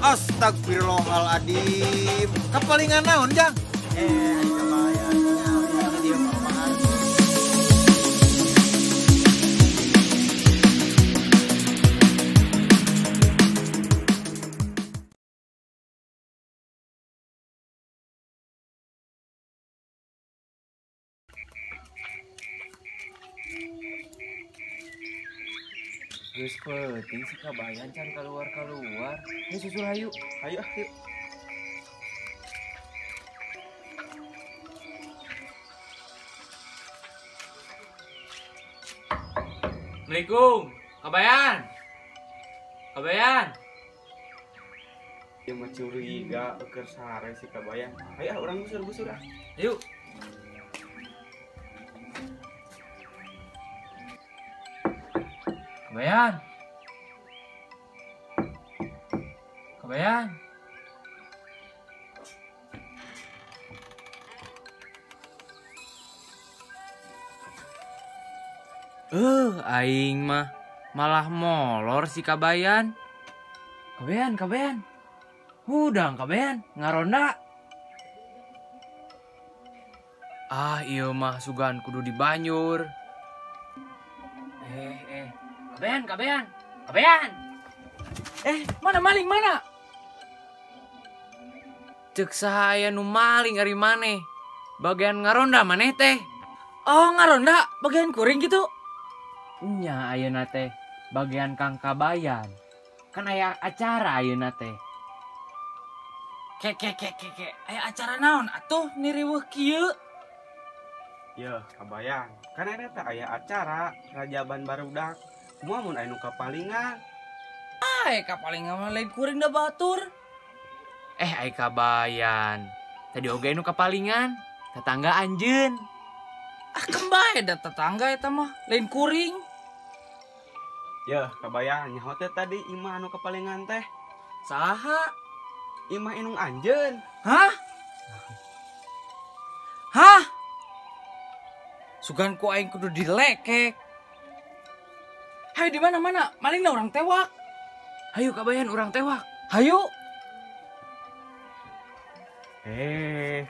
Astagfirullahaladzim. Kepalingan naon, Jang? Geus penting si kabayan can keluar. Ayo susul hayu. Hayu. Assalamualaikum. Kabayan. Dia mah curiga keur sare si kabayan. Aya urang busur-busur ah. Ayo. Kabayan. Aing mah malah molor si kabayan. Kabayan. Hudang kabayan, ngaronda. Iya mah sugan kudu di Banyur. Kabayan. Mana maling mana? Cek sahaya nu maling ari maneh. Bagian ngaronda maneh teh. Oh, ngaronda bagian kuring gitu. Nya ayeuna teh bagian Kang Kabayan. Kan aya acara ayeuna teh. Ke. Aya acara naon atuh niriweuh kieu? Ya, kabayan. Kan eta aya acara rajaban barudak. Kumaha mun aya nu kapalingan? Kapalingan mah lain kuring da batur. Ai kabayan. Tadi oge nu kapalingan, tetangga anjeun. Kembae da tetangga eta mah lain kuring. Ya, kabayan nyaho teh tadi imah anu kapalingan teh. Saha? Imah inung anjeun. Hah? Sugan ku aing kudu dilekek. Hayu di mana? Malingna urang tewak. Hayu kabayan urang tewak. Hayu.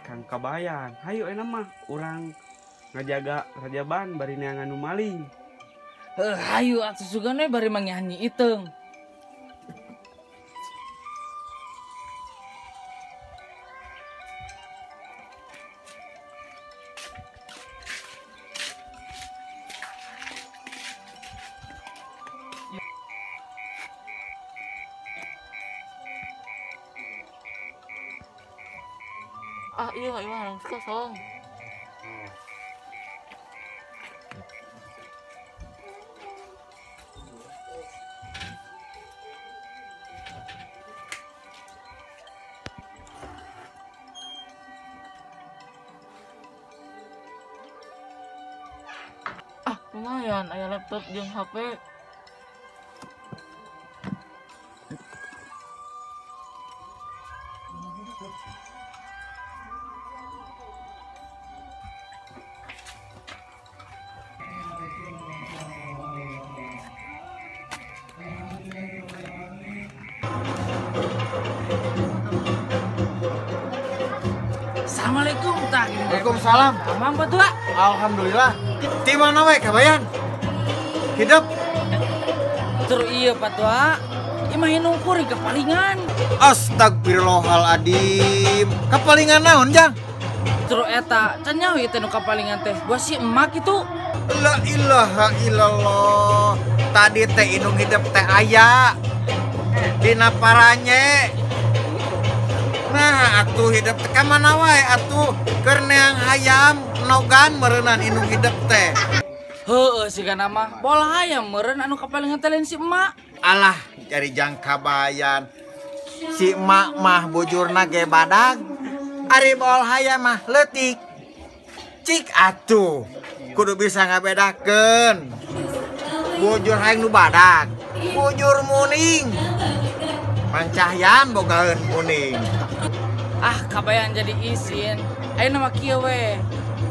Kang Kabayan, hayu enak mah urang ngajaga rajaban bari neangan nu maling. Hayu atuh sugan we bari mangihan Nyi Iteung. Iya harus kosong. Lumayan, aya laptop jeung HP. Assalamualaikum tak. Waalaikumsalam. Amang batua. Alhamdulillah. Di mana we kabayan? Hidup. Tur iya patua. Imah inung kuring kepalingan. Astagfirullahaladzim. Kepalingan naon, Jang? Tur eta can nyaho ieu teh nu kapalingan teh. Gua si emak itu. La ilaha illallah. Tadi teh inung hidup teh aya. Dina paranye. Nah, atuh hidup teh ka mana wae atuh keur neang hayam nogan meureunnan inung hidup teh. Heueuh sigana mah bola hayam meureun anu kapalingan teh lain si emak. Alah, cari Jang Kabayan. Si emak mah bujurna ge badag. Ari bol hayam mah leutik. Cik atuh kudu bisa ngabedakeun. Bujur hayang nu badag, bujur muning. Pancahyan bogaeun muning. Kabayan jadi isin. Ayeuna mah kieu we.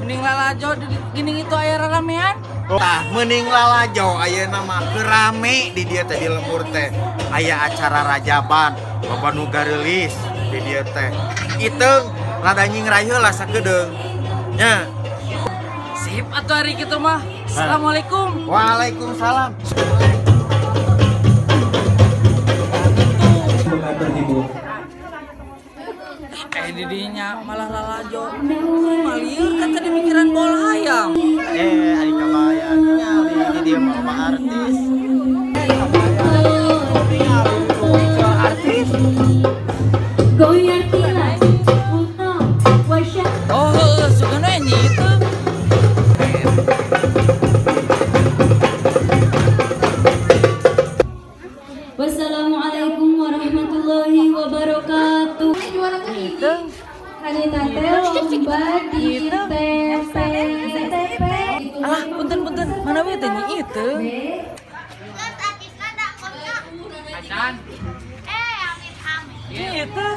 Mending lalajo gini itu aya ramean. Tah mending lalajo ayeuna mah rame di dieu teh di lembur teh. Aya acara rajaban, loba nu gareulis di dieu teh. Iteung rada nyingrayh heula sakedeung. Nya. Sip atuh hari kitu mah. Assalamualaikum. Waalaikumsalam. Didinya malah lalajo. Malieur kan tadi mikiran bola hayam. Ari kabayan nyali di dieu mah artis. Artis. Goyang tilas, untung, wasya. Oh, suka nyanyi itu. Wassalamualaikum warahmatullahi wabarakatuh. Itu. Kanita teh lomba di TP. Alah, punten. Mana we teh nyi itu? Acan. Itu.